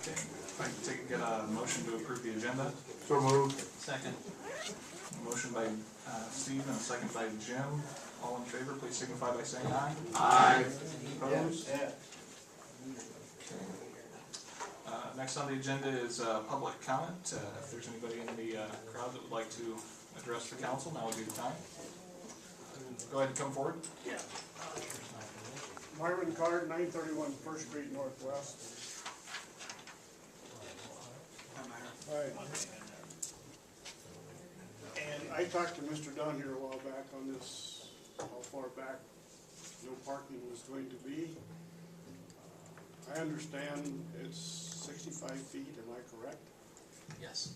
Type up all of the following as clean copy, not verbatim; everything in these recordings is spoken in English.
Okay, if I can get a motion to approve the agenda. So moved. Second. Motion by Steve and a second by Jim. All in favor, please signify by saying aye. Aye. Opposed? Okay. Next on the agenda is public comment. If there's anybody in the crowd that would like to address the council, now would be the time. Go ahead and come forward. Yeah. Myron Card, 931 First Street Northwest. Hi, Myron. Hi. And I talked to Mr. Dunn here a while back on this, how far back no parking was going to be. I understand it's 65 feet, am I correct? Yes.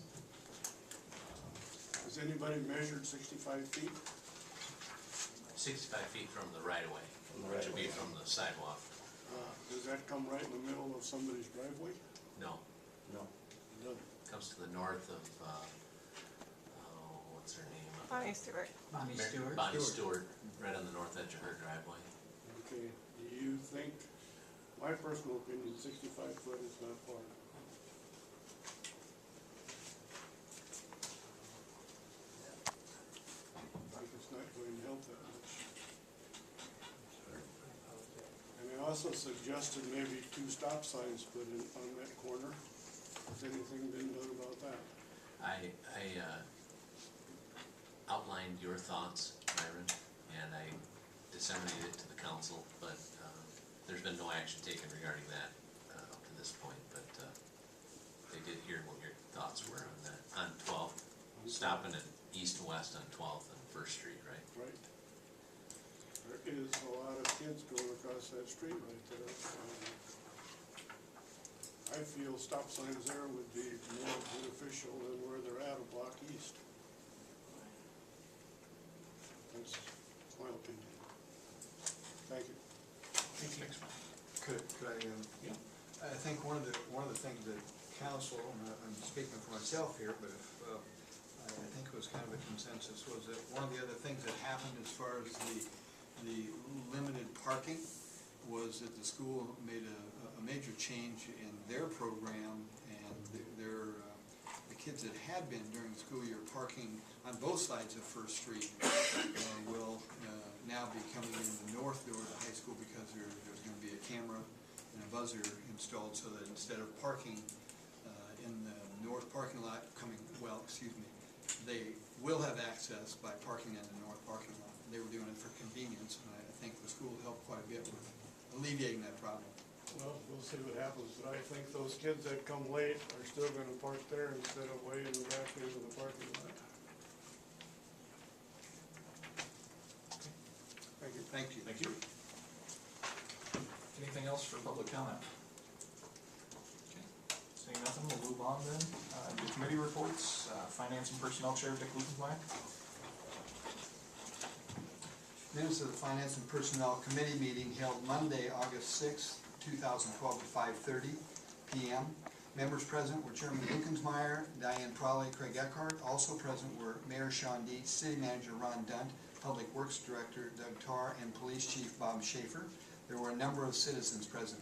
Has anybody measured 65 feet? 65 feet from the right of way, which would be from the sidewalk. Does that come right in the middle of somebody's driveway? No, No. It doesn't. comes to the north of, what's her name? Bonnie Stewart. Bonnie Stewart, right on the north edge of her driveway. Okay, do you think, my personal opinion, 65 foot is not far. I think it's not going to help that much. And I also suggested maybe 2 stop signs put in on that corner. Has anything been done about that? I outlined your thoughts, Myron, and I disseminated it to the council, but there's been no action taken regarding that up to this point, but they did hear what your thoughts were on that, on 12th, stopping at east and west on 12th and 1st Street, right? Right. There is a lot of kids going across that street right there. I feel stop signs there would be more beneficial than where they're at a block east. That's my opinion. Thank you. Could I, Yeah. I think one of the things that council, and I'm speaking for myself here, but if, I think it was kind of a consensus, was that one of the other things that happened as far as the limited parking was that the school made a major change in their program, and the kids that had been during the school year parking on both sides of First Street will now be coming in the north door of the high school, because there's going to be a camera and a buzzer installed, so that instead of parking in the north parking lot they will have access by parking in the north parking lot. They were doing it for convenience, and I think the school helped quite a bit with alleviating that problem. Well, we'll see what happens, but I think those kids that come late are still gonna park there instead of way in the back into the parking lot. Thank you. Thank you. Thank you. Anything else for public comment? Okay. Seeing nothing, we'll move on then. The committee reports, Finance and Personnel Chair Dick Lupenmeyer. Minutes of the Finance and Personnel Committee meeting held Monday, August 6, 2012 at 5:30 p.m. Members present were Chairman Lupenmeyer, Diane Prawley, Craig Eckhart. Also present were Mayor Sean Dietz, City Manager Ron Dunt, Public Works Director Doug Tarr, and Police Chief Bob Schaefer. There were a number of citizens present.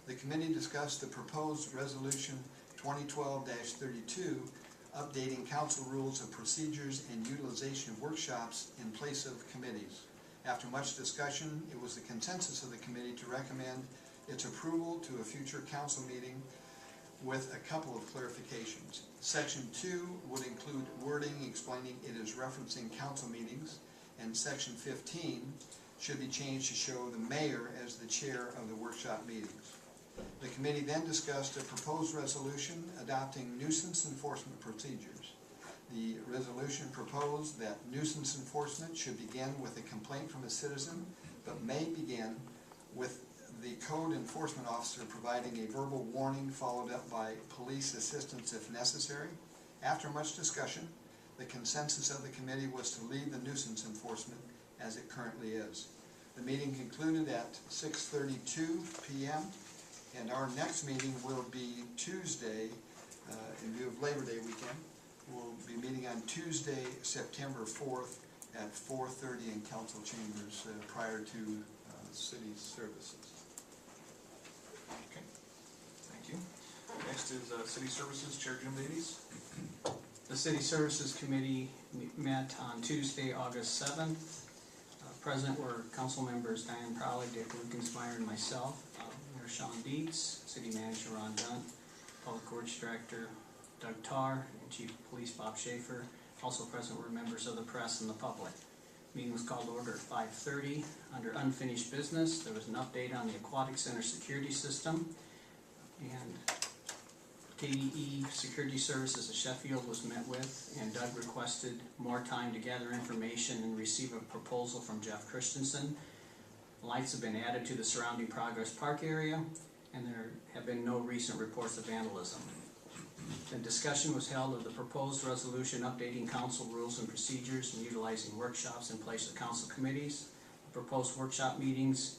The committee discussed the proposed resolution 2012-32, updating council rules of procedures and utilization of workshops in place of committees. After much discussion, it was the consensus of the committee to recommend its approval to a future council meeting with a couple of clarifications. Section 2 would include wording explaining it is referencing council meetings, and Section 15 should be changed to show the mayor as the chair of the workshop meetings. The committee then discussed a proposed resolution adopting nuisance enforcement procedures. The resolution proposed that nuisance enforcement should begin with a complaint from a citizen, but may begin with the code enforcement officer providing a verbal warning followed up by police assistance if necessary. After much discussion, the consensus of the committee was to leave the nuisance enforcement as it currently is. The meeting concluded at 6:32 p.m. and our next meeting will be Tuesday, in view of Labor Day weekend. We'll be meeting on Tuesday, September 4th at 4:30 in council chambers prior to city services. Okay, thank you. Next Next is City Services Chair Jim Davies. The City Services Committee met on Tuesday, August 7th. Present were council members Diane Prowley, Dick Winkensmeyer, and myself. Mayor Sean Dietz, City Manager Ron Dunt, Public Works Director Doug Tarr, and Chief of Police Bob Schaefer. Also present were members of the press and the public. Meeting was called to order at 5:30. Under unfinished business, there was an update on the Aquatic Center security system. And KDE Security Services of Sheffield was met with, and Doug requested more time to gather information and receive a proposal from Jeff Christensen. Lights have been added to the surrounding Progress Park area, and there have been no recent reports of vandalism. The discussion was held of the proposed resolution updating council rules and procedures and utilizing workshops in place of council committees. The proposed workshop meetings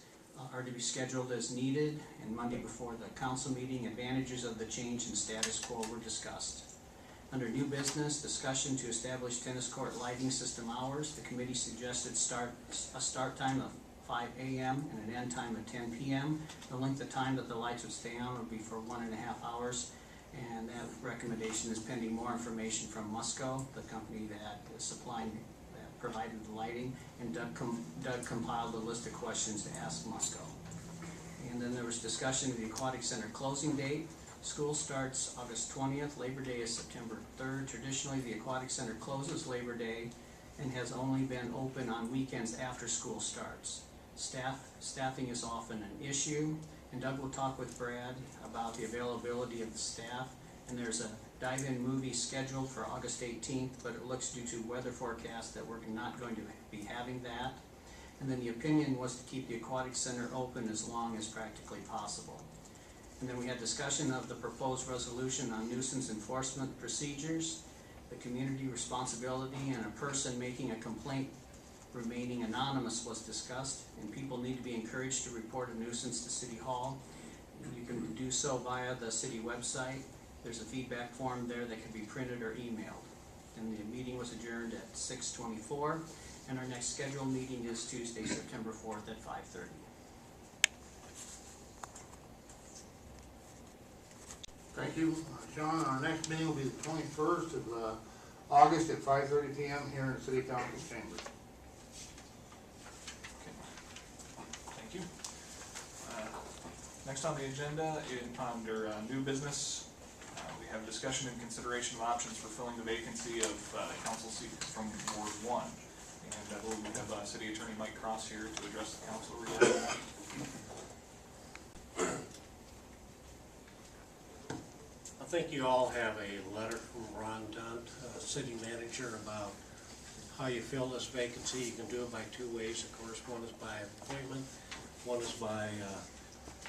are to be scheduled as needed, and Monday before the council meeting, advantages of the change in status quo were discussed. Under new business, discussion to establish tennis court lighting system hours, the committee suggested a start time of 5 a.m. and an end time of 10 p.m. The length of time that the lights would stay on would be for 1.5 hours, and that recommendation is pending more information from Musco, the company that is supplying provided the lighting, and Doug compiled a list of questions to ask Musco. And then there was discussion of the Aquatic Center closing date. School starts August 20th, Labor Day is September 3rd. Traditionally, the Aquatic Center closes Labor Day and has only been open on weekends after school starts. Staffing is often an issue, and Doug will talk with Brad about the availability of the staff. And there's a dive-in movie scheduled for August 18th, but it looks due to weather forecast that we're not going to be having that. And then the opinion was to keep the Aquatic Center open as long as practically possible. And then we had discussion of the proposed resolution on nuisance enforcement procedures, the community responsibility, and a person making a complaint remaining anonymous was discussed, and people need to be encouraged to report a nuisance to City Hall. You can do so via the city website. There's a feedback form there that can be printed or emailed. And the meeting was adjourned at 6:24, and our next scheduled meeting is Tuesday, September 4th at 5:30. Thank you, Sean. Our next meeting will be the 21st of August at 5:30 p.m. here in the City Council chambers. Thank you. Next on the agenda, under new business, we have discussion and consideration of options for filling the vacancy of council seats from Ward 1. And I believe we have City Attorney Mike Cross here to address the council regarding that. I think you all have a letter from Ron Dunt, City Manager, about how you fill this vacancy. You can do it by two ways, of course. One is by appointment, one is by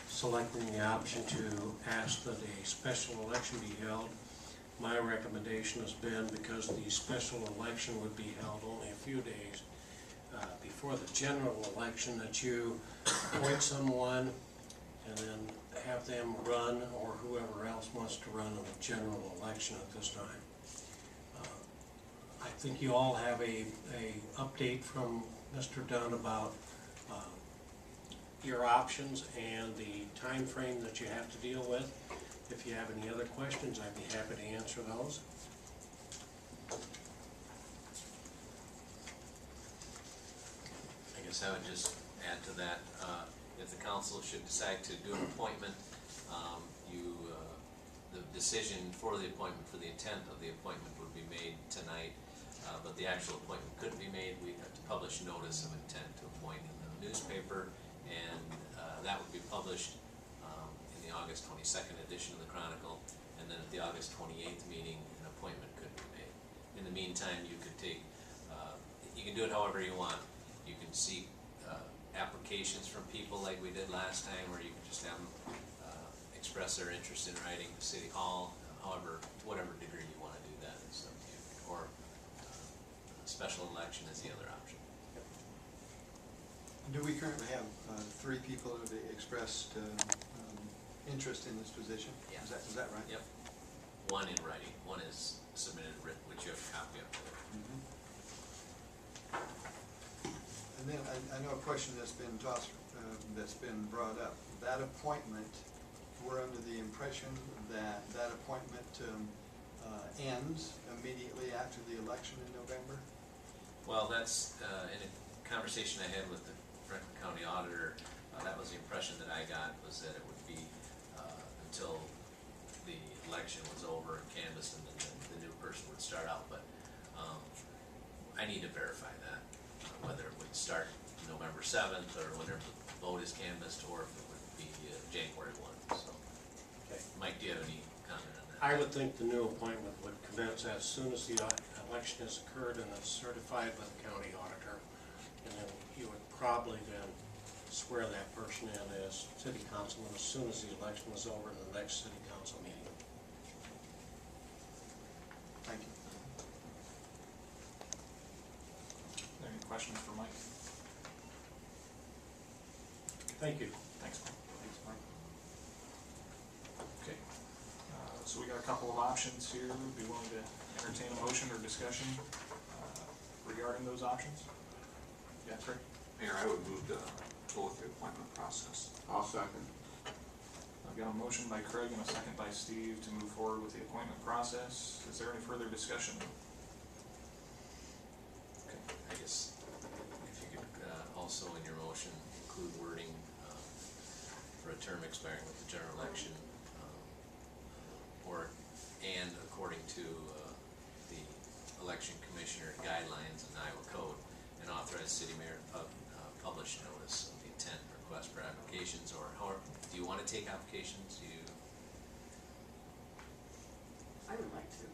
selecting the option to ask that a special election be held. My recommendation has been, because the special election would be held only a few days before the general election, that you appoint someone and then have them run, or whoever else wants to run in the general election at this time. I think you all have a update from Mr. Dunn about your options and the time frame that you have to deal with. If you have any other questions, I'd be happy to answer those. I guess I would just add to that, if the council should decide to do an appointment, the decision for the appointment, for the intent of the appointment would be made tonight, but the actual appointment couldn't be made. We'd have to publish notice of intent to appoint in the newspaper, and that would be published in the August 22nd edition of the Chronicle, and then at the August 28th meeting, an appointment could be made. In the meantime, you could take, you can do it however you want. You can seek applications from people like we did last time, where you can just have them express their interest in writing to City Hall. However, to whatever degree you want to do that is up to you. Or special election is the other option. Do we currently have 3 people that have expressed interest in this position? Yeah. Is that right? Yep. One in writing, one is submitted written, which you have a copy of. And then I know a question that's been tossed, that's been brought up. That appointment, we're under the impression that that ends immediately after the election in November? Well, that's, in a conversation I had with the Franklin County Auditor, that was the impression that I got, was that it would be, until the election was over and canvassed, and then the new person would start out, but, I need to verify that, whether it would start November 7th, or whenever the vote is canvassed, or if it would be January 1, so. Okay. Mike, do you have any comment on that? I would think the new appointment would commence as soon as the election has occurred and it's certified by the county auditor. And then you would probably then swear that person in as city councilman as soon as the election was over in the next city council meeting. Thank you. Any questions for Mike? Thank you. Thanks, Mike. Okay, so we got a couple of options here. Be willing to entertain a motion or discussion regarding those options? Yeah, Craig? Mayor, I would move to go with the appointment process. I'll second. I've got a motion by Craig and a second by Steve to move forward with the appointment process. Is there any further discussion? Okay. I guess if you could also in your motion include wording for a term expiring with the general election, and according to the election commissioner guidelines and Iowa code, and authorize city mayor to publish notice of the intent request for applications, or how, do you want to take applications? Do you? I would like to.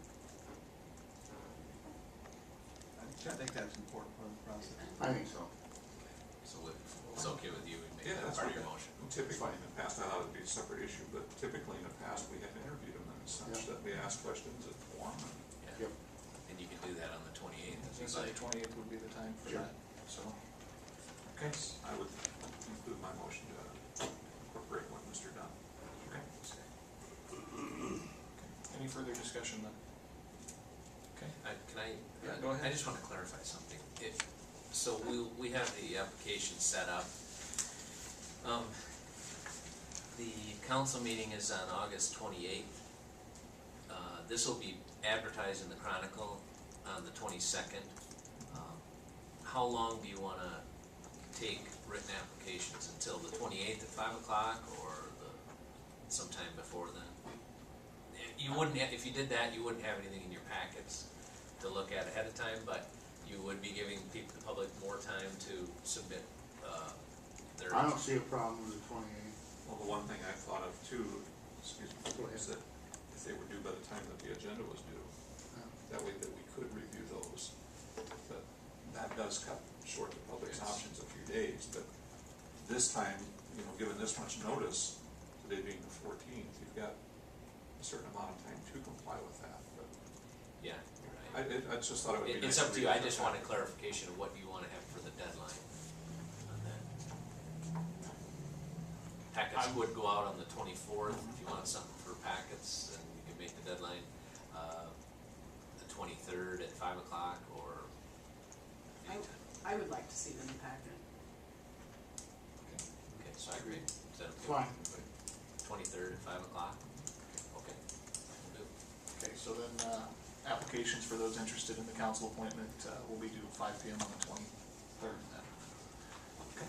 I think that's an important part of the process. I think so. So if it's okay with you, we make Yeah, that that's part of right. your motion. Typically in the past, I thought it'd be a separate issue, but typically in the past, we have interviewed them in such Yeah. that we ask questions at quorum. Yeah. Yep. And you can do that on the 28th. I if was you'd gonna say like. 28th would be the time for Sure. that, so. Okay. I would include my motion to incorporate what Mr. Dunn. Okay. Any further discussion then? Okay. Can I? Yeah, go ahead. I just want to clarify something. So we have the application set up. The council meeting is on August 28th. This will be advertised in the Chronicle on the 22nd. How long do you want to take written applications, until the 28th at 5 o'clock, or sometime before then? You wouldn't, if you did that, you wouldn't have anything in your packets to look at ahead of time, but you would be giving the public more time to submit their. I don't see a problem with the 28th. Well, the one thing I thought of too, excuse me, Go ahead. is that if they were due by the time that the agenda was due, that way that we could review those. But that does cut short the public's Yes. options a few days, but this time, you know, given this much notice, today being the 14th, you've got a certain amount of time to comply with that, but Yeah, you're right. I just thought it would be nice. It's up to you, I just want wanted clarification of what you want to have for the deadline on that. Packets would go out on the 24th, if you want something for packets, then you can make the deadline the 23rd at 5 o'clock, or anytime. I would like to see them packet. Okay, so I agree. Is that okay? Fine. 23rd at 5 o'clock? Okay. We'll do. Okay, so then, applications for those interested in the council appointment, will be due 5 PM on the 23rd then. Okay.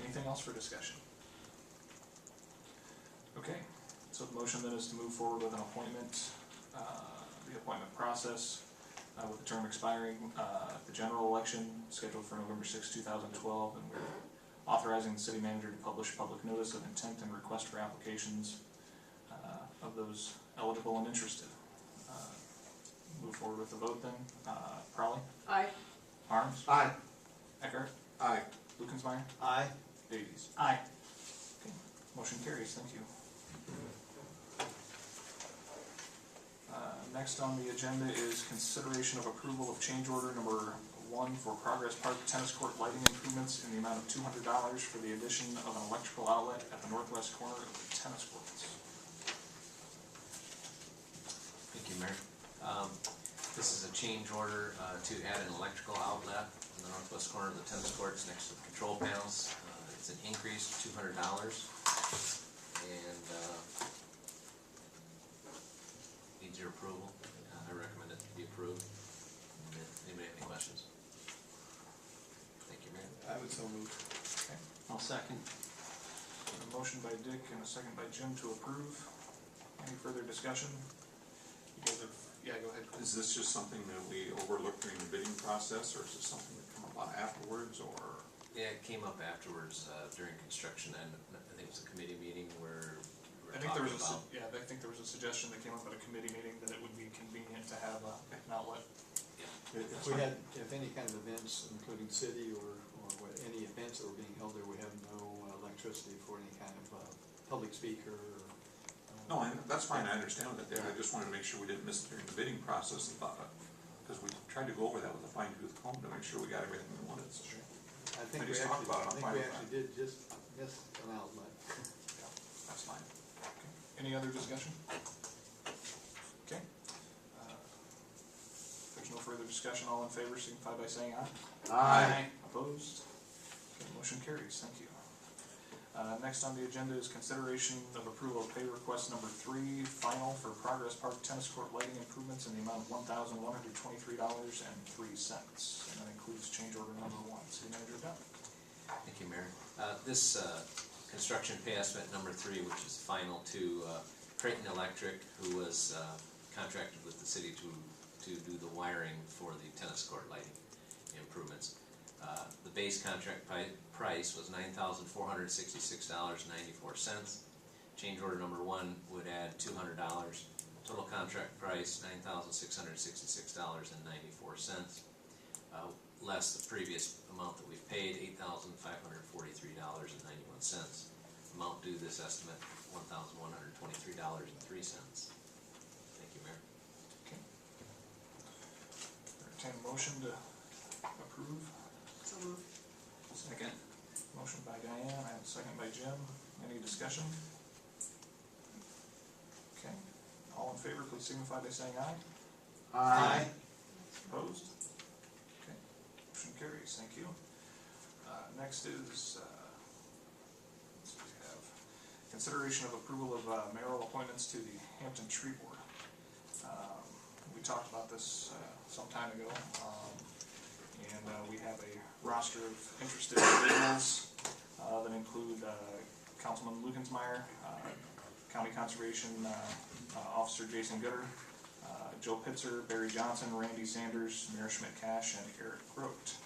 Anything else for discussion? Okay, so the motion then is to move forward with an appointment, the appointment process, with the term expiring, the general election scheduled for November 6, 2012, and we're authorizing the city manager to publish public notice of intent and request for applications, of those eligible and interested. Move forward with the vote then. Crowley? Aye. Arms? Aye. Eckhart? Aye. Lukensmeyer? Aye. Davies? Aye. Okay, motion carries, thank you. Next on the agenda is consideration of approval of change order number 1 for Progress Park Tennis Court lighting improvements in the amount of $200 for the addition of an electrical outlet at the northwest corner of the tennis courts. Thank you, Mayor. This is a change order to add an electrical outlet in the northwest corner of the tennis courts next to the control panels. It's an increase of $200. And your approval. I recommend it to be approved. Anybody have any questions? Thank you, Mayor. I would so move. Okay. I'll second. A motion by Dick and a second by Jim to approve. Any further discussion? You guys have, yeah, go ahead. Is this just something that we overlooked during the bidding process, or is this something that come about afterwards, or? Yeah, it came up afterwards during construction, and I think it was a committee meeting where we were I think there talking was about. I think there was a suggestion that came up at a committee meeting that it would be convenient to have an outlet. If we had, if any kind of events, including city or any events that were being held there, we have no electricity for any kind of public speaker or. No, that's fine, I understand that there, I just wanted to make sure we didn't miss it during the bidding process, and thought, because we tried to go over that with a fine tooth comb to make sure we got everything we wanted, so. I think I we just talked actually, about it, I'm I think fine we with actually did just miss an outlet. Yeah, that's fine. Okay. Any other discussion? Okay. If there's no further discussion, all in favor signify by saying aye. Aye. Opposed? Okay, motion carries, thank you. Next on the agenda is consideration of approval of pay request number 3, final for Progress Park Tennis Court lighting improvements in the amount of $1,123.03. And that includes change order number 1. City Manager Dunn. Thank you, Mayor. This construction pay estimate number 3, which is final to Creighton Electric, who was contracted with the city to do the wiring for the tennis court lighting improvements. The base contract price was $9,466.94. Change order number 1 would add $200. Total contract price $9,666.94. Less the previous amount that we've paid, $8,543.91. Amount due this estimate, $1,123.03. Thank you, Mayor. Okay. Entertain a motion to approve. So moved. Second. Motion by Diane, I have a second by Jim. Any discussion? Okay. All in favor, please signify by saying aye. Aye. Opposed? Okay. Motion carries, thank you. Next is, we have consideration of approval of mayoral appointments to the Hampton Tree Board. We talked about this some time ago, and we have a roster of interested individuals that include Councilman Lukensmeyer, County Conservation Officer Jason Gooder, Joe Pitzer, Barry Johnson, Randy Sanders, Mayor Schmidt-Cash, and Eric Grote.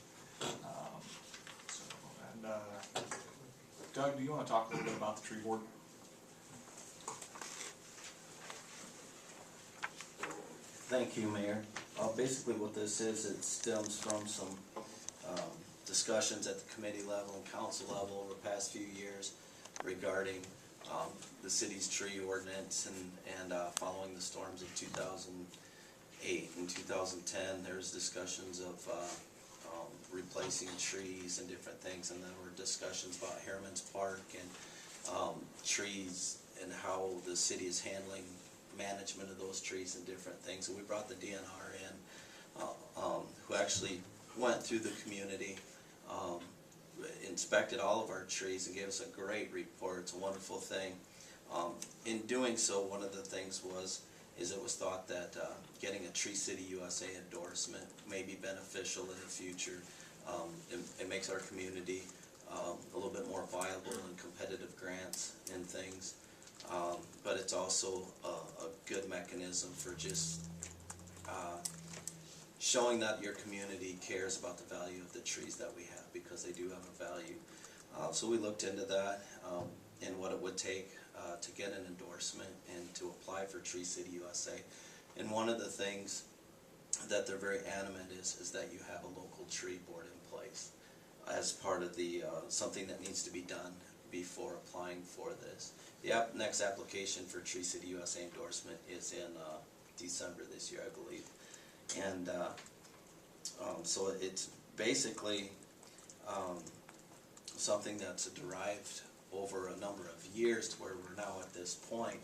Doug, do you want to talk a little bit about the tree board? Thank you, Mayor. Basically what this is, it stems from some discussions at the committee level and council level over the past few years regarding the city's tree ordinance and following the storms of 2008 and 2010, there's discussions of replacing trees and different things, and there were discussions about Harriman's Park and trees and how the city is handling management of those trees and different things. And we brought the DNR in, who actually went through the community, inspected all of our trees and gave us a great report. It's a wonderful thing. In doing so, one of the things is it was thought that getting a Tree City USA endorsement may be beneficial in the future. It makes our community a little bit more viable in competitive grants and things. But it's also a good mechanism for just showing that your community cares about the value of the trees that we have, because they do have a value. So we looked into that and what it would take to get an endorsement and to apply for Tree City USA. And one of the things that they're very adamant is that you have a local tree board in place as part of the something that needs to be done before applying for this. The next application for Tree City USA endorsement is in December this year, I believe. And so it's basically something that's derived over a number of years to where we're now at this point.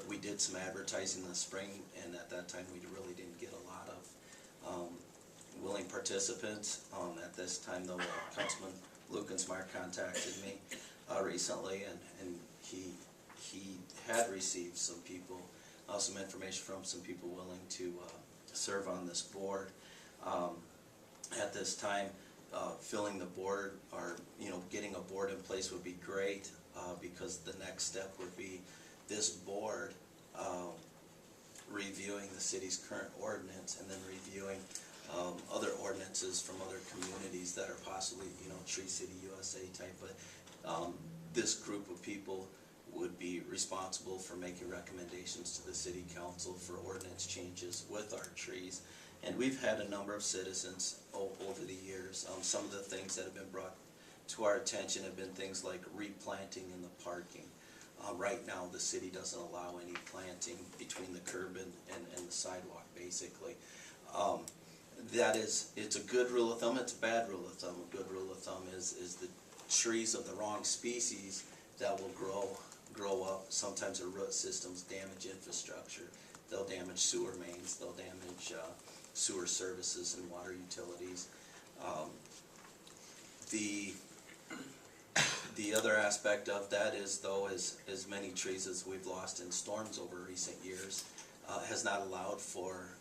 We did some advertising in the spring, and at that time we really didn't get a lot of willing participants. At this time though, Councilman Lukensmeyer contacted me recently, and he had received some people some information from some people willing to serve on this board. At this time, filling the board or, getting a board in place would be great, because the next step would be this board reviewing the city's current ordinance and then reviewing other ordinances from other communities that are possibly, Tree City USA type, but this group of people would be responsible for making recommendations to the city council for ordinance changes with our trees. And we've had a number of citizens over the years. Some of the things that have been brought to our attention have been things like replanting in the parking. Right now, the city doesn't allow any planting between the curb and the sidewalk, basically. It's a good rule of thumb, it's a bad rule of thumb. A good rule of thumb is the trees of the wrong species that will grow up. Sometimes their root systems damage infrastructure. They'll damage sewer mains, they'll damage sewer services and water utilities. The other aspect of that is, though, as many trees as we've lost in storms over recent years, has not allowed for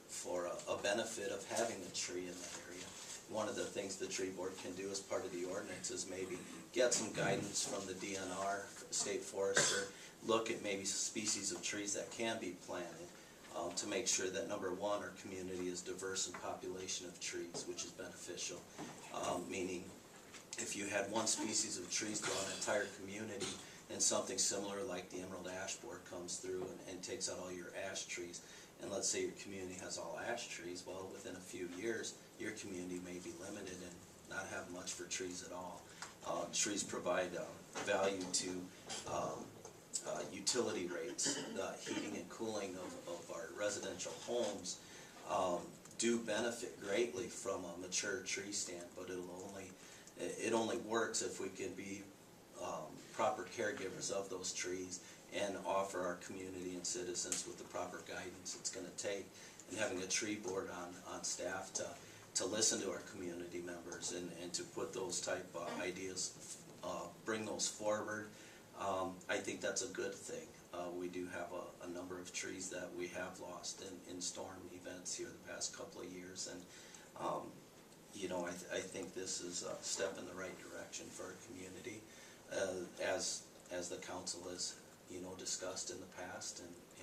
a benefit of having a tree in the area. One of the things the tree board can do as part of the ordinance is maybe get some guidance from the DNR, state forester, look at maybe species of trees that can be planted, to make sure that, number one, our community is diverse in population of trees, which is beneficial. Meaning, if you had one species of trees throughout an entire community and something similar like the emerald ash borer comes through and takes out all your ash trees, and let's say your community has all ash trees, well, within a few years, your community may be limited and not have much for trees at all. Trees provide value to utility rates. The heating and cooling of our residential homes do benefit greatly from a mature tree stand, but it only works if we can be proper caregivers of those trees and offer our community and citizens with the proper guidance it's going to take. And having a tree board on staff to listen to our community members and to put those type ideas, bring those forward, I think that's a good thing. We do have a number of trees that we have lost in storm events here the past couple of years, and I think this is a step in the right direction for our community, as the council has discussed in the past,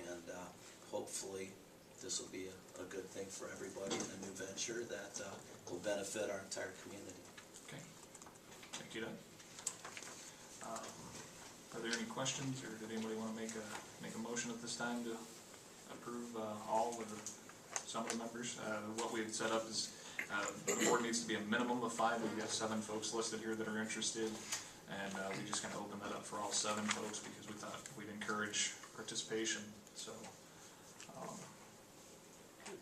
and hopefully this will be a good thing for everybody in a new venture that will benefit our entire community. Okay, thank you, Doug. Are there any questions, or did anybody want to make a motion at this time to approve all with some of the members? What we had set up is the board needs to be a minimum of 5. We've got 7 folks listed here that are interested, and we just kind of opened that up for all 7 folks because we thought we'd encourage participation. So,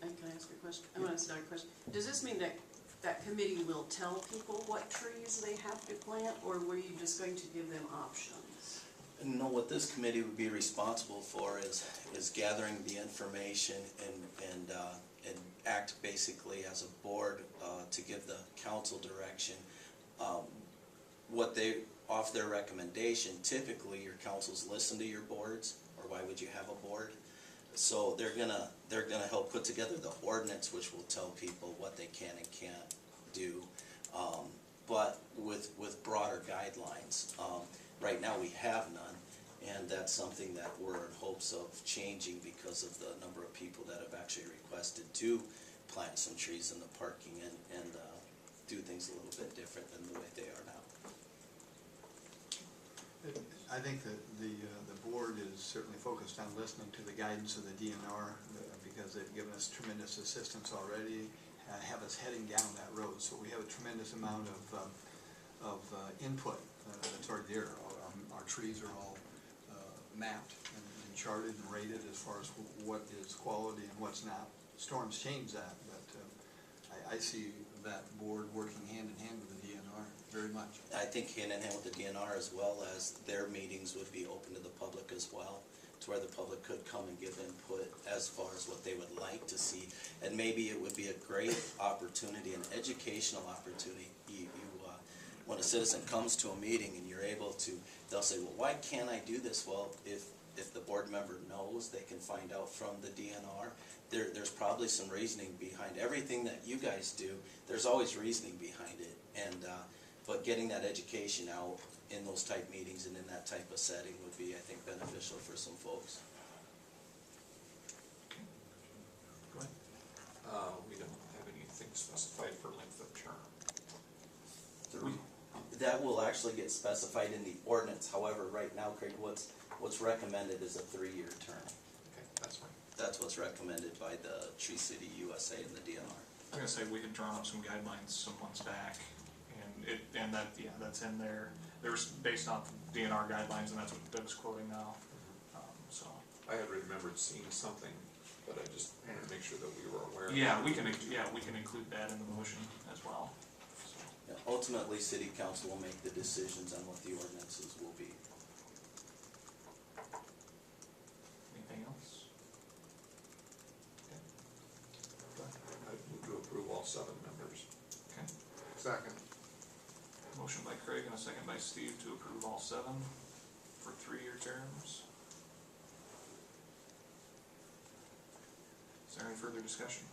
And can I ask a question? I want to ask Doug a question. Does this mean that committee will tell people what trees they have to plant, or were you just going to give them options? No, what this committee would be responsible for is gathering the information and act basically as a board to give the council direction. What they, off their recommendation, typically your councils listen to your boards, or why would you have a board? So they're gonna help put together the ordinance, which will tell people what they can and can't do, but with broader guidelines. Right now we have none, and that's something that we're in hopes of changing because of the number of people that have actually requested to plant some trees in the parking and do things a little bit different than the way they are now. I think that the board is certainly focused on listening to the guidance of the DNR because they've given us tremendous assistance already, have us heading down that road. So we have a tremendous amount of input that's already there. Our trees are all mapped and charted and rated as far as what is quality and what's not. Storms change that, but I see that board working hand in hand with the DNR very much. I think hand in hand with the DNR, as well as their meetings would be open to the public as well, to where the public could come and give input as far as what they would like to see. And maybe it would be a great opportunity, an educational opportunity. When a citizen comes to a meeting and you're able to, they'll say, well, why can't I do this? Well, if if the board member knows, they can find out from the DNR. There's probably some reasoning behind everything that you guys do. There's always reasoning behind it, and but getting that education out in those type meetings and in that type of setting would be, I think, beneficial for some folks. Go ahead. We don't have anything specified for length of term. That will actually get specified in the ordinance. However, right now, Craig, what's recommended is a 3-year term. Okay, that's fine. That's what's recommended by the Tree City USA and the DNR. I'm gonna say we had drawn up some guidelines some months back, and that's in there. There's based on DNR guidelines, and that's what Doug's quoting now, so. I had remembered seeing something, but I just wanted to make sure that we were aware. Yeah, we can include that in the motion as well. So, Yeah, ultimately, city council will make the decisions on what the ordinances will be. anything else? Okay. Go ahead. I move to approve all 7 members. Okay. Second. Motion by Craig and a second by Steve to approve all 7 for 3-year terms. Is there any further discussion?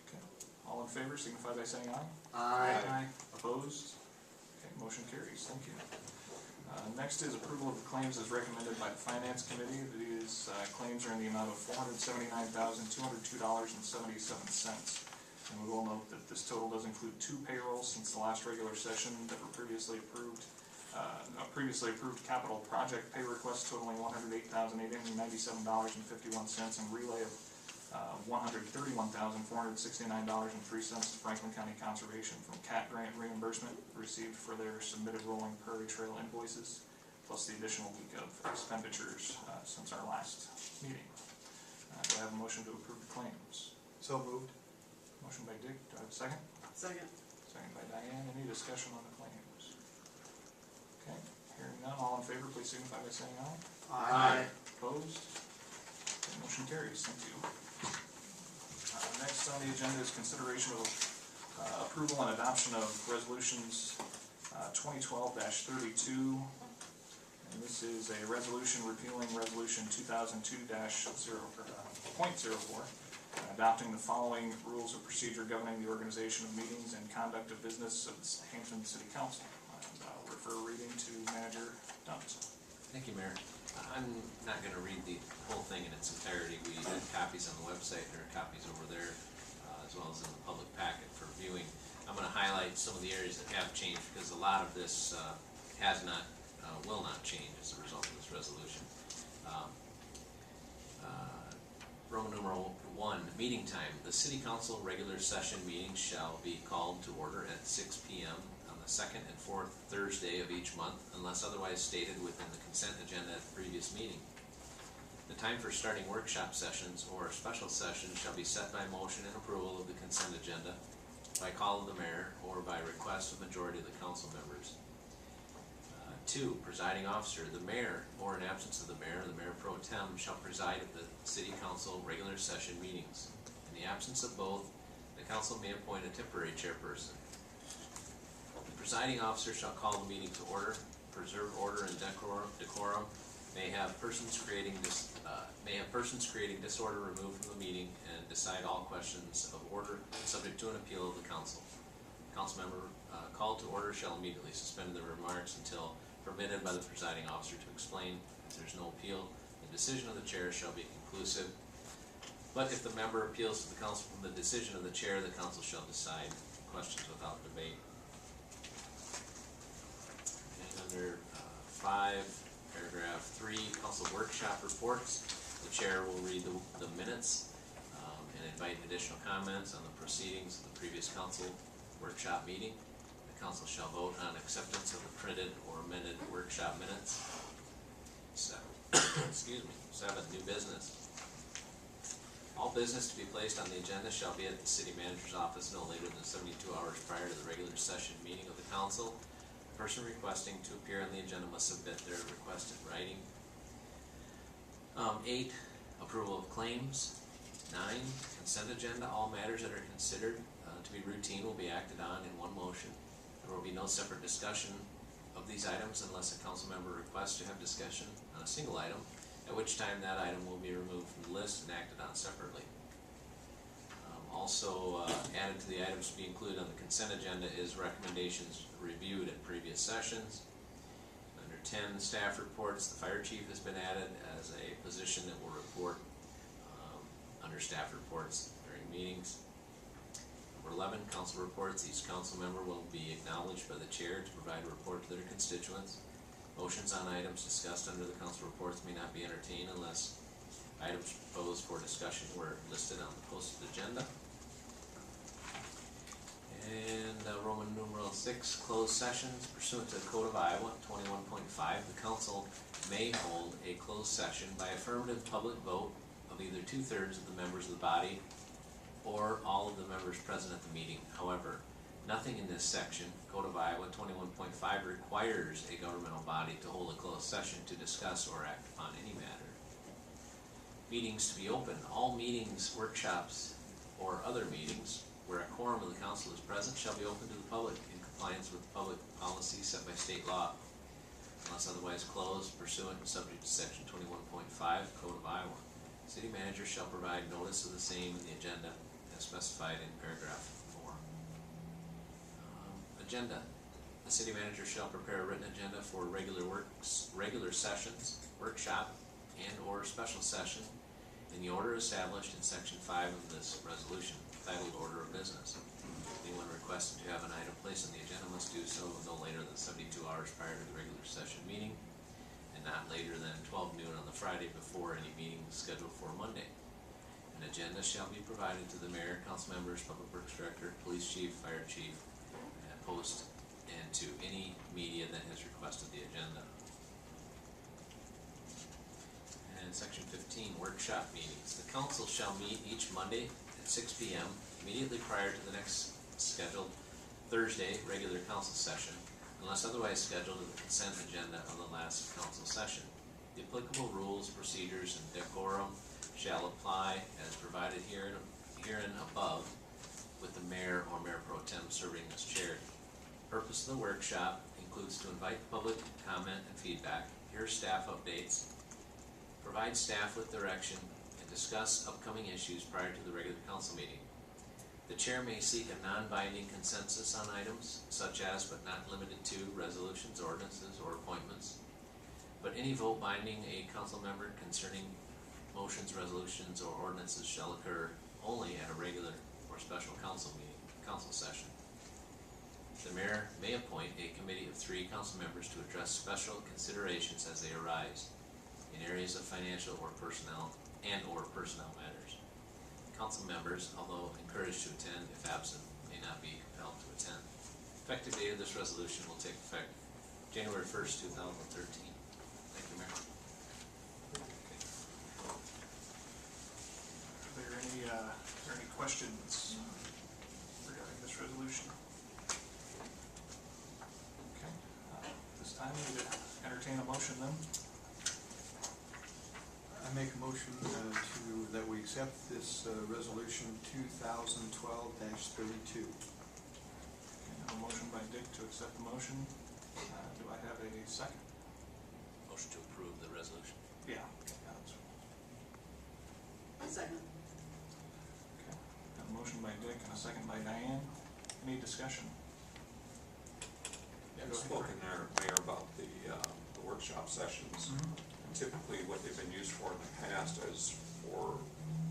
Okay, all in favor signify by saying aye. Aye. Opposed? Okay, motion carries, thank you. Next is approval of the claims as recommended by the Finance Committee. These claims are in the amount of $479,202.77. And we will note that this total does include 2 payrolls since the last regular session that were previously approved. Previously approved capital project pay request totaling $108,897.51 and relay of $131,469.03 to Franklin County Conservation from CAT grant reimbursement received for their submitted rolling prairie trail invoices, plus the additional week of expenditures since our last meeting. Do I have a motion to approve the claims? So moved. Motion by Dick, do I have a second? Second. Second by Diane, any discussion on the claims? Okay, hearing none, all in favor, please signify by saying aye. Aye. Opposed? Okay, motion carries, thank you. Next on the agenda is consideration of approval and adoption of resolutions 2012-32. And this is a resolution repealing resolution 2002-0.04. Adopting the following rules of procedure governing the organization of meetings and conduct of business of the Hampton City Council. And I'll refer reading to Manager Dunt. Thank you, Mayor. I'm not going to read the whole thing in its entirety. We have copies on the website, there are copies over there, as well as in the public packet for viewing. I'm going to highlight some of the areas that have changed, because a lot of this will not change as a result of this resolution. Roman numeral 1, meeting time. The City Council regular session meeting shall be called to order at 6 p.m. on the 2nd and 4th Thursday of each month, unless otherwise stated within the consent agenda at the previous meeting. The time for starting workshop sessions or special sessions shall be set by motion and approval of the consent agenda, by call of the mayor, or by request of majority of the council members. 2, presiding officer. The mayor, or in absence of the mayor pro tem, shall preside at the city council regular session meetings. In the absence of both, the council may appoint a temporary chairperson. The presiding officer shall call the meeting to order, preserve order and decorum, may have persons creating disorder removed from the meeting, and decide all questions of order subject to an appeal of the council. Council member called to order shall immediately suspend their remarks until permitted by the presiding officer to explain. If there is no appeal, the decision of the chair shall be conclusive. But if the member appeals to the council from the decision of the chair, the council shall decide questions without debate. And under 5, paragraph 3, council workshop reports. The chair will read the minutes and invite additional comments on the proceedings of the previous council workshop meeting. The council shall vote on acceptance of the printed or amended workshop minutes. 7, new business. All business to be placed on the agenda shall be at the city manager's office no later than 72 hours prior to the regular session meeting of the council. The person requesting to appear on the agenda must submit their request in writing. 8, approval of claims. 9, consent agenda. All matters that are considered to be routine will be acted on in one motion. There will be no separate discussion of these items unless a council member requests to have discussion on on a single item, at which time that item will be removed from the list and acted on separately. Also added to the items to be included on the consent agenda is recommendations reviewed at previous sessions. Under 10, staff reports, the fire chief has been added as a position that will report under staff reports during meetings. Number 11, council reports. Each council member will be acknowledged by the chair to provide a report to their constituents. Motions on items discussed under the council reports may not be entertained unless items proposed for discussion were listed on the posted agenda. And Roman numeral 6, closed sessions. Pursuant to the Code of Iowa 21.5, the council may hold a closed session by affirmative public vote of either 2/3 of the members of the body or all of the members present at the meeting. However, nothing in this section, Code of Iowa 21.5, requires a governmental body to hold a closed session to discuss or act upon any matter. Meetings to be open. All meetings, workshops, or other meetings where a quorum of the council is present shall be open to the public in compliance with public policy set by state law, unless otherwise closed pursuant and subject to section 21.5 Code of Iowa. City manager shall provide notice of the same in the agenda as specified in paragraph 4. Agenda. The city manager shall prepare a written agenda for regular sessions, workshop, and or special session in the order established in section 5 of this resolution, titled Order of Business. Anyone requesting to have an item placed on the agenda must do so no later than 72 hours prior to the regular session meeting, and not later than 12 noon on the Friday before any meeting scheduled for Monday. An agenda shall be provided to the mayor, council members, public works director, police chief, fire chief, and post, and to any media that has requested the agenda. And section 15, workshop meetings. The council shall meet each Monday at 6 p.m. immediately prior to the next scheduled Thursday regular council session, unless otherwise scheduled in the consent agenda of the last council session. The applicable rules, procedures, and decorum shall apply as provided herein above, with the mayor or mayor pro tem serving as chair. Purpose of the workshop includes to invite public comment and feedback, hear staff updates, provide staff with direction, and discuss upcoming issues prior to the regular council meeting. The chair may seek a non-binding consensus on items, such as but not limited to resolutions, ordinances, or appointments. But any vote binding a council member concerning motions, resolutions, or ordinances shall occur only at a regular or special council session. The mayor may appoint a committee of 3 council members to address special considerations as they arise in areas of financial or personnel matters. Council members, although encouraged to attend, if absent, may not be compelled to attend. Effective date of this resolution will take effect January 1st, 2013. Thank you, Mayor. Are there any questions regarding this resolution? Okay, this time we would entertain a motion then. I make a motion that we accept this resolution 2012-32. Okay, I have a motion by Dick to accept the motion. Do I have a second? Motion to approve the resolution. Yeah. Okay, Second. okay. Got a motion by Dick and a second by Diane. Any discussion? Yeah, I've spoken there, Mayor, about the workshop sessions. And typically what they've been used for in the past is for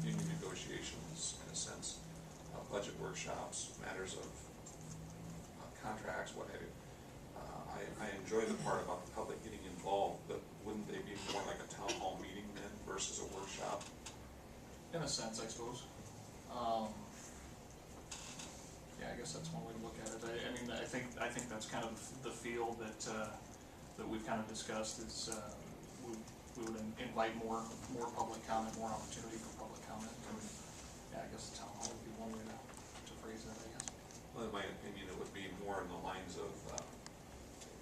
union negotiations, in a sense, budget workshops, matters of contracts, what have you. I enjoy the part about the public getting involved, but wouldn't they be more like a town hall meeting then versus a workshop? In a sense, I suppose. Yeah, I guess that's one way to look at it. I mean, I think that's kind of the feel that we've kind of discussed is we would invite more public comment, more opportunity for public comment. And yeah, I guess the town hall would be one way to phrase that, I guess. Well, in my opinion, it would be more in the lines of,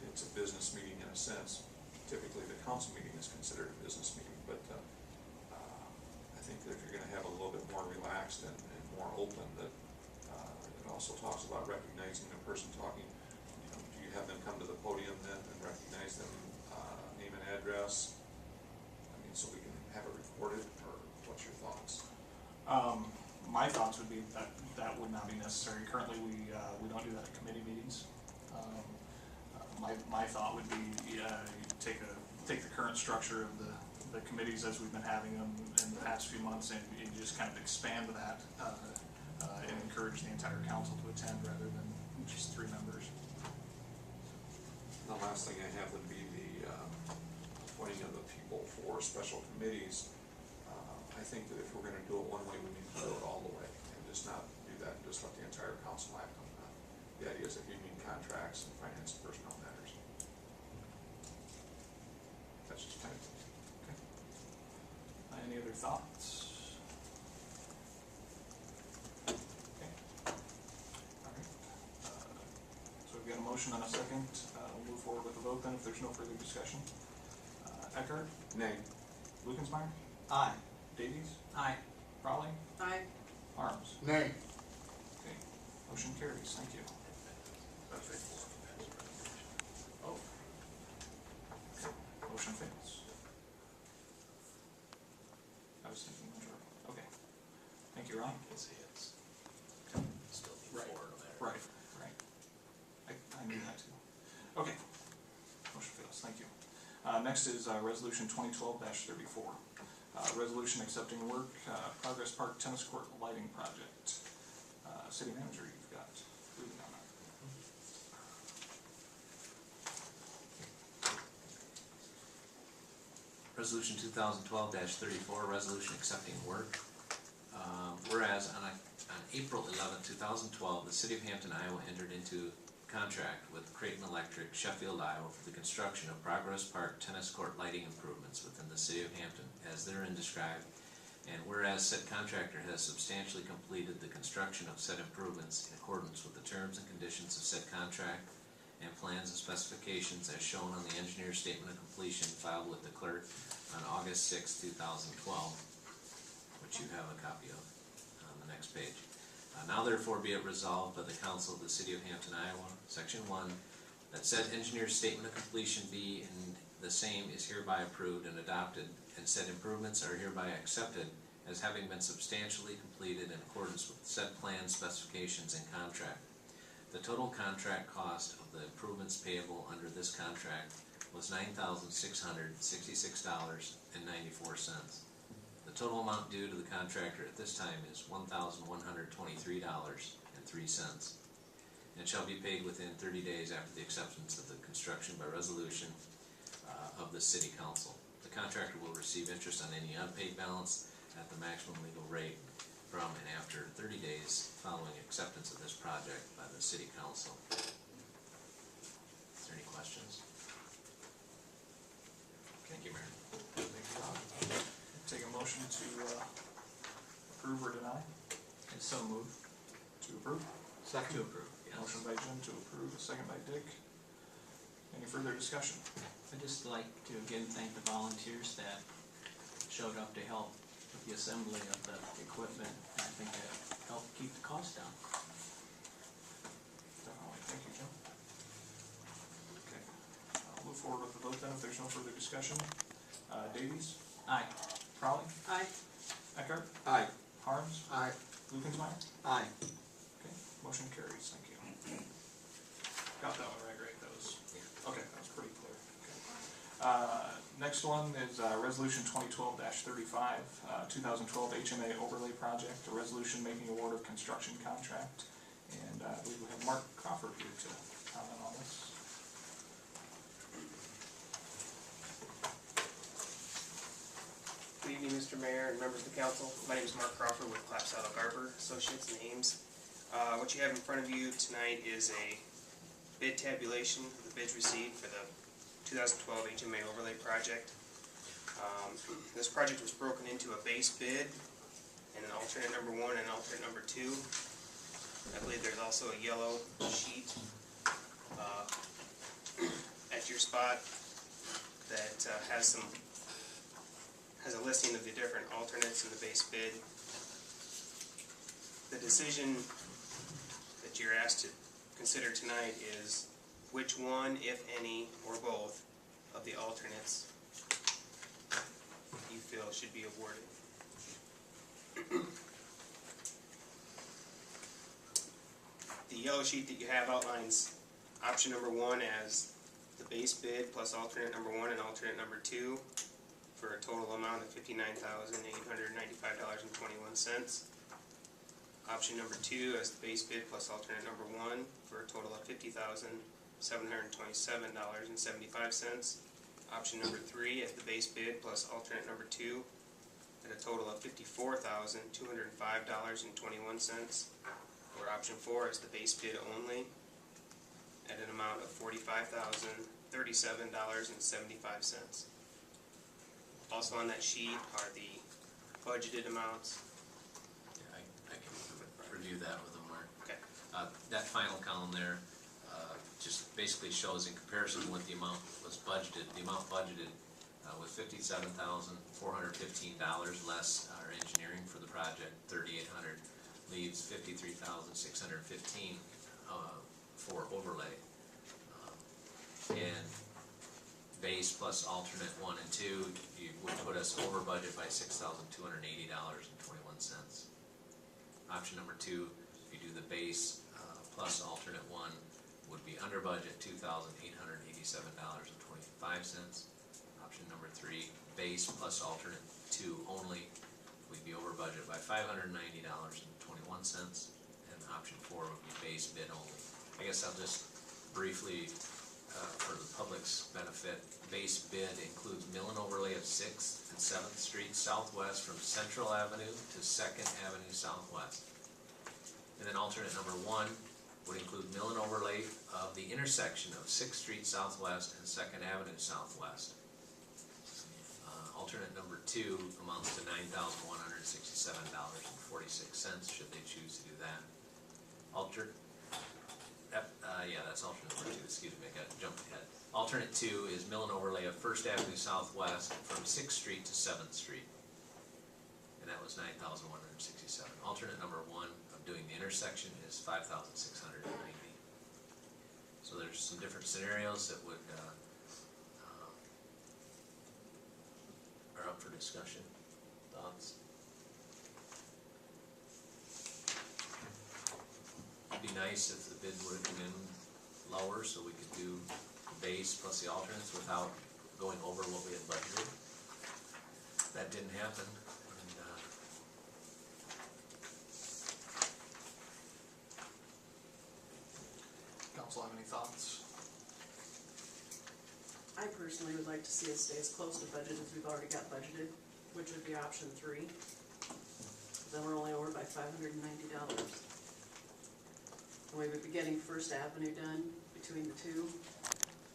it's a business meeting in a sense. Typically, the council meeting is considered a business meeting, but I think that if you're gonna have a little bit more relaxed and more open, that it also talks about recognizing the person talking. You know, do you have them come to the podium then and recognize them, name and address? so we can have it recorded, or what's your thoughts? My thoughts would be that that would not be necessary. Currently, we don't do that at committee meetings. My thought would be, take the current structure of the committees as we've been having them in the past few months, and you just kind of expand that, and encourage the entire council to attend rather than just 3 members. The last thing I have would be the appointing of the people for special committees. I think that if we're gonna do it one way, we need to do it all the way, and just not do that, and just let the entire council act on that. The idea is that union contracts and finance and personnel matters. That's just kind of, Okay. Any other thoughts? Okay. All right. So we've got a motion and a second. We'll move forward with the vote then if there's no further discussion. Eckhart? nay. Lukensmeyer? Aye. Davies? Aye. Raleigh? Aye. Harms? Nay. Okay. Motion carries. Thank you. Oh. Okay. Motion fails. I was thinking majority. Okay. Thank you, Ron. You can see it's still Right. before no matter. Right. I knew that too. Okay. Motion fails. Thank you. Next is Resolution 2012-34. Resolution accepting work, Progress Park Tennis Court Lighting Project. City Manager, you've got reading on that. Resolution 2012-34, resolution accepting work. Whereas on April 11, 2012, the City of Hampton, Iowa entered into contract with Creighton Electric, Sheffield, Iowa for the construction of Progress Park Tennis Court lighting improvements within the City of Hampton as therein described. And whereas said contractor has substantially completed the construction of said improvements in accordance with the terms and conditions of said contract and plans and specifications as shown on the engineer's statement of completion filed with the clerk on August 6, 2012, which you have a copy of on the next page. Now therefore be it resolved by the Council of the City of Hampton, Iowa, Section 1, that said engineer's statement of completion be and the same is hereby approved and adopted, and said improvements are hereby accepted as having been substantially completed in accordance with said plan specifications and contract. The total contract cost of the improvements payable under this contract was $9,666.94. The total amount due to the contractor at this time is $1,123.03, and shall be paid within 30 days after the acceptance of the construction by resolution of the City Council. The contractor will receive interest on any unpaid balance at the maximum legal rate from and after 30 days following acceptance of this project by the City Council. Is there any questions? Thank you, Mayor. Thank you, Ron. Take a motion to approve or deny. And so moved. To approve. Second. To approve, yes. Motion by Jim to approve, a second by Dick. Any further discussion? I'd just like to again thank the volunteers that showed up to help with the assembly of the equipment. I think that helped keep the cost down. Definitely. Thank you, Jim. Okay. I'll move forward with the vote then if there's no further discussion. Davies? Aye. Crowley? Aye. Eckhart? Aye. Harms? Aye. Lukensmeyer? Aye. Okay, motion carries, thank you. Got that one right, that was, okay, that was pretty clear. Okay. Next one is Resolution 2012-35, 2012 HMA Overlay Project, a resolution making award of construction contract. And I believe we have Mark Crawford here to comment on this. Good evening, Mr. Mayor and members of the council. My name is Mark Crawford with Clapp Saddle Garber Associates in Ames. What you have in front of you tonight is a bid tabulation of the bids received for the 2012 HMA Overlay Project. This project was broken into a base bid and an alternate number 1 and an alternate number 2. I believe there's also a yellow sheet at your spot that has a listing of the different alternates in the base bid. The decision that you're asked to consider tonight is which one, if any, or both of the alternates you you feel should be awarded. The yellow sheet that you have outlines option number 1 as the base bid plus alternate number 1 and alternate number 2 for a total amount of $59,895.21. Option number 2 as the base bid plus alternate number 1 for a total of $50,727.75. Option number 3 as the base bid plus alternate number 2 at a total of $54,205.21. Or option 4 is the base bid only at an amount of $45,037.75. Also on that sheet are the budgeted amounts. Yeah, I can review that with them, Mark. Okay. That final column there, just basically shows in comparison to what the amount was budgeted. The amount budgeted was $57,415 less our engineering for the project, $3,800, leaves $53,615 for overlay. And base plus alternate 1 and 2 would put us over budget by $6,280.21. Option number 2, if you do the base plus alternate 1, would be under budget $2,887.25. Option number 3, base plus alternate 2 only, we'd be over budget by $590.21. And option 4 would be base bid only. I guess I'll just briefly, for the public's benefit, base bid includes mill and overlay of 6th and 7th Street Southwest from Central Avenue to 2nd Avenue Southwest. And then alternate number 1 would include mill and overlay of the intersection of 6th Street Southwest and 2nd Avenue Southwest. Alternate number 2 amounts to $9,167.46 should they choose to do that. Yeah, that's alternate number 2, excuse me, I got jumped ahead. Alternate 2 is mill and overlay of 1st Avenue Southwest from 6th Street to 7th Street. And that was $9,167. Alternate number 1 of doing the intersection is $5,690. So there's some different scenarios that would are up for discussion. Thoughts? It'd be nice if the bid would have come in lower so we could do the base plus the alternates without going over what we had budgeted. That didn't happen. And, Council have any thoughts? I personally would like to see us stay as close to budget as we've already got budgeted, which would be option 3. Then we're only over by $590. And we would be getting 1st Avenue done between the 2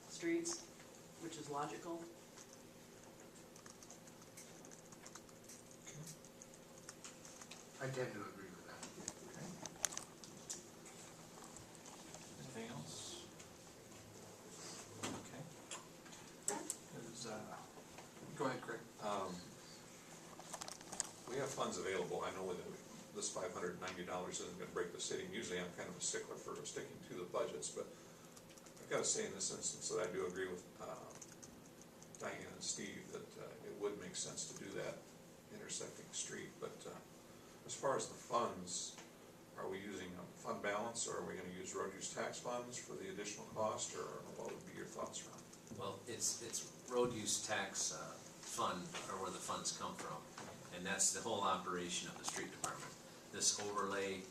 streets, which is logical. I tend to agree with that. Anything else? Okay. Go ahead, Craig. We have funds available. I know that this $590 isn't gonna break the city. Usually I'm kind of a stickler for sticking to the budgets, but I've gotta say in this instance that I do agree with Diane and Steve that it would make sense to do that intersecting street, but as far as the funds, are we using a fund balance, or are we gonna use road use tax funds for the additional cost, or what would be your thoughts around it? well, it's road use tax fund, or where the funds come from. And that's the whole operation of the street department. This overlay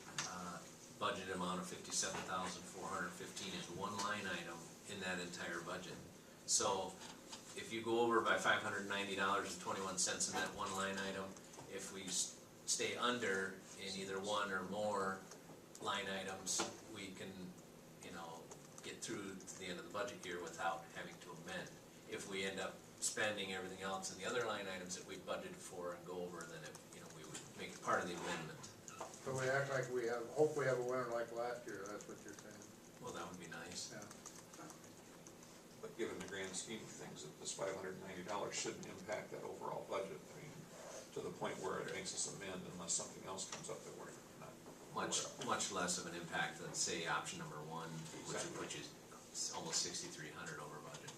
budget amount of $57,415 is one line item in that entire budget. So if you go over by $590.21 in that one line item, if we stay under in either one or more line items, we can, get through to the end of the budget year without having to amend. If we end up spending everything else in the other line items that we budgeted for and go over, then we would make it part of the amendment. So we act like hope we have a winter like last year, that's what you're saying? Well, that would be nice. Yeah. But given the grand scheme of things, that this $590 shouldn't impact that overall budget. I mean, to the point where it makes us amend unless something else comes up that we're not. Much less of an impact than, say, option number 1, Exactly. which is almost $6,300 over budget.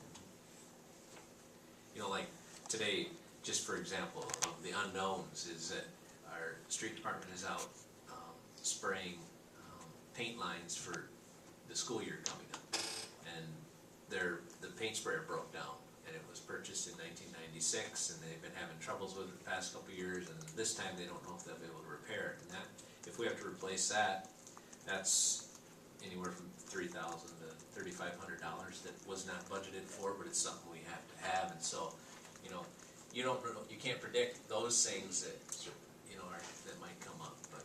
Like today, just for example, of the unknowns is that our street department is out spraying paint lines for the school year coming up. And the paint sprayer broke down, and it was purchased in 1996, and they've been having troubles with it the past couple of years, and this time they don't know if they'll be able to repair it. And that, if we have to replace that, that's anywhere from $3,000 to $3,500 that was not budgeted for, but it's something we have to have. And so, you know, you can't predict those things that, you know, that might come up, but,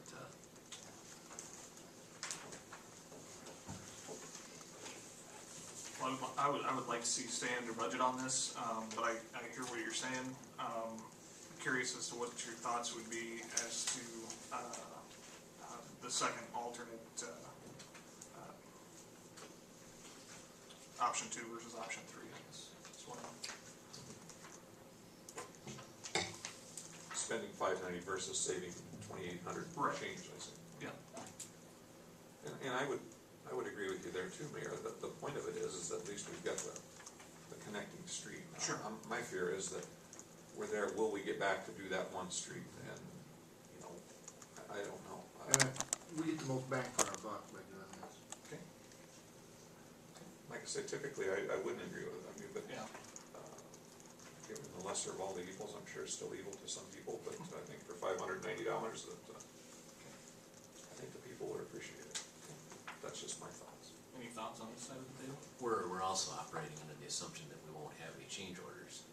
Well, I would like to see stay under budget on this, but I hear what you're saying. Curious as to what your thoughts would be as to the second alternate, option 2 versus option 3, I guess. That's what Spending $590 versus saving $2,800 Right. change, I see. Yeah. And I would agree with you there too, Mayor. The point of it is that at least we've got the connecting street. Sure. My fear is that we're there, will we get back to do that one street? And, you know, I don't know. And we get the most bang for our buck by doing this. Okay. Like I said, typically I wouldn't agree with you, but Yeah. given the lesser of all the evils, I'm sure it's still evil to some people, but I think for $590 that, I think the people would appreciate it. That's just my thoughts. Any thoughts on this side of the table? we're also operating under the assumption that we won't have any change orders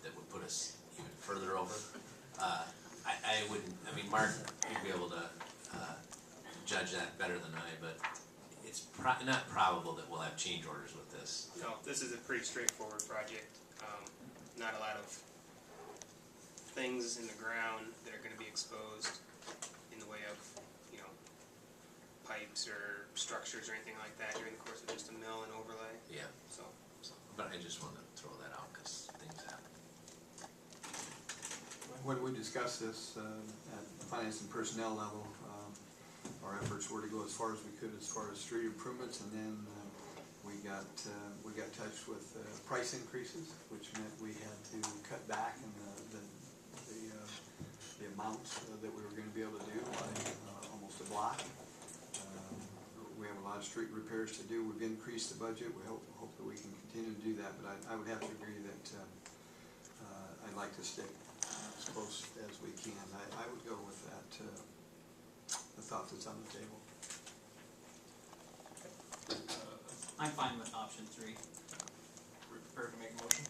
that would put us even further over. I wouldn't, I mean, Mark, you'd be able to judge that better than I, but it's not probable that we'll have change orders with this. No, this is a pretty straightforward project. Not a lot of things in the ground that are gonna be exposed in the way of, you know, pipes or structures or anything like that during the course of just a mill and overlay, Yeah, so. but I just wanted to throw that out because things happen. When we discussed this at the finance and personnel level, our efforts were to go as far as we could as far as street improvements, and then we got touched with price increases, which meant we had to cut back in the amount that we were going to be able to do by almost a block. We have a lot of street repairs to do. We've increased the budget. We hope that we can continue to do that, but I would have to agree that I'd like to stick as close as we can. I would go with that, the thought that's on the table. I'm fine with option 3. We're prepared to make a motion?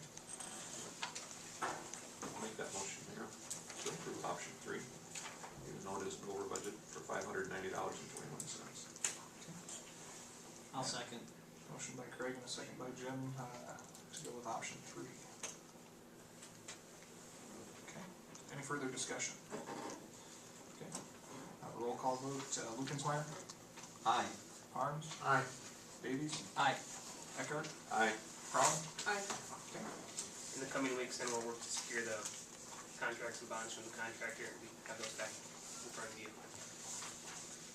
I'll make that motion, Mayor, to approve option 3, even though it is an over budget for $590.21. I'll second. Motion by Craig and a second by Jim to go with option 3. Okay. Any further discussion? Okay. Roll call vote. Lukinsmeyer, Aye. Harms, Aye. Davies, Aye. Eckhart, Aye. Brown. Aye. Okay. In the coming weeks, then we'll work to secure the contracts and bonds from the contractor and have those back in front of you.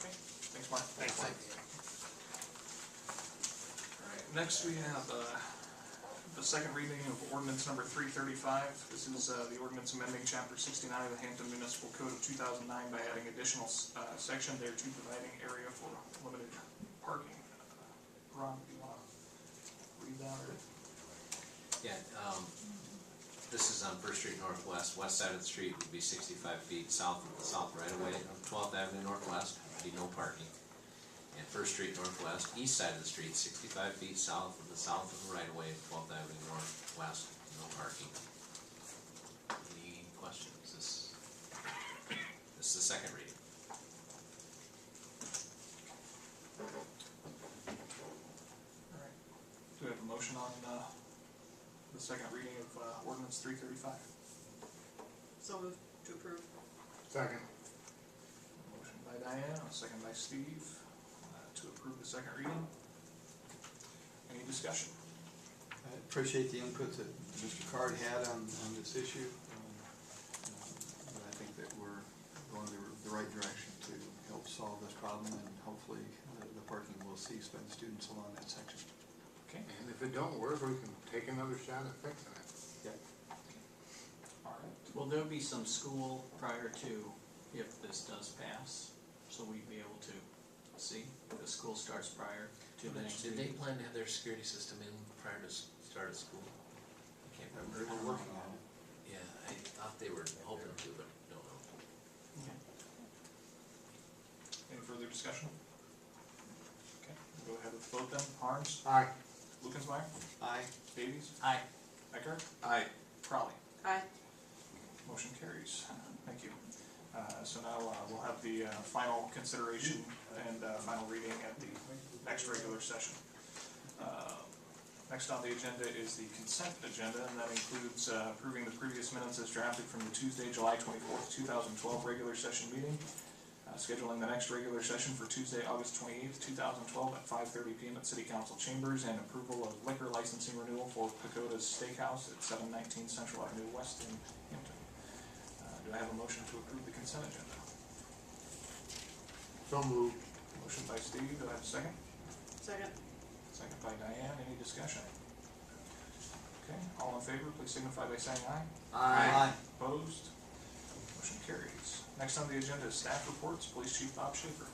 Okay. Thanks, Mark. Thanks. All right. Next, we have the second reading of ordinance number 335. This is the ordinance amending chapter 69 of the Hampton Municipal Code of 2009 by adding additional section there to providing area for limited parking. Ron, do you want to read that or? Yeah, this is on First Street Northwest. West side of the street would be 65 feet south of the south right of way of 12th Avenue Northwest, would be no parking. And First Street Northwest, east side of the street, 65 feet south of the right of way of 12th Avenue Northwest, no parking. Any questions? This is the second reading. All right. Do we have a motion on the second reading of ordinance 335? So moved to approve. Second. Motion by Diane, a second by Steve, to approve the second reading. Any discussion? I appreciate the input that Mr. Card had on this issue. But I think that we're going the right direction to help solve this problem, and hopefully the parking will cease by the students along that section. Okay. And if it don't work, we can take another shot at fixing it. Yep. Will there be some school prior to, if this does pass, so we'd be able to see if the school starts prior to the next Did they meeting? plan to have their security system in prior to start of school? I can't remember. We're working on it. Yeah, I thought they were hoping to, but don't know. Okay. Any further discussion? Okay, we'll go ahead with the vote then. Harms, Aye. Lukensmeyer, Aye. Davies, Aye. Eckhart, Aye. Crowley. Aye. Motion carries. Thank you. So now we'll have the final consideration and final reading at the next regular session. Next on the agenda is the consent agenda, and that includes approving the previous minutes as drafted from the Tuesday, July 24th, 2012 regular session meeting, scheduling the next regular session for Tuesday, August 28th, 2012 at 5:30 p.m. at City Council Chambers, and approval of liquor licensing renewal for Pagoda's Steakhouse at 719 Central Avenue West in Hampton. Do I have a motion to approve the consent agenda? So moved. Motion by Steve, do I have a second? Second. Second by Diane, any discussion? Okay, all in favor, please signify by saying aye. Aye. Opposed? Motion carries. Next on the agenda is staff reports, Police Chief Bob Schaefer.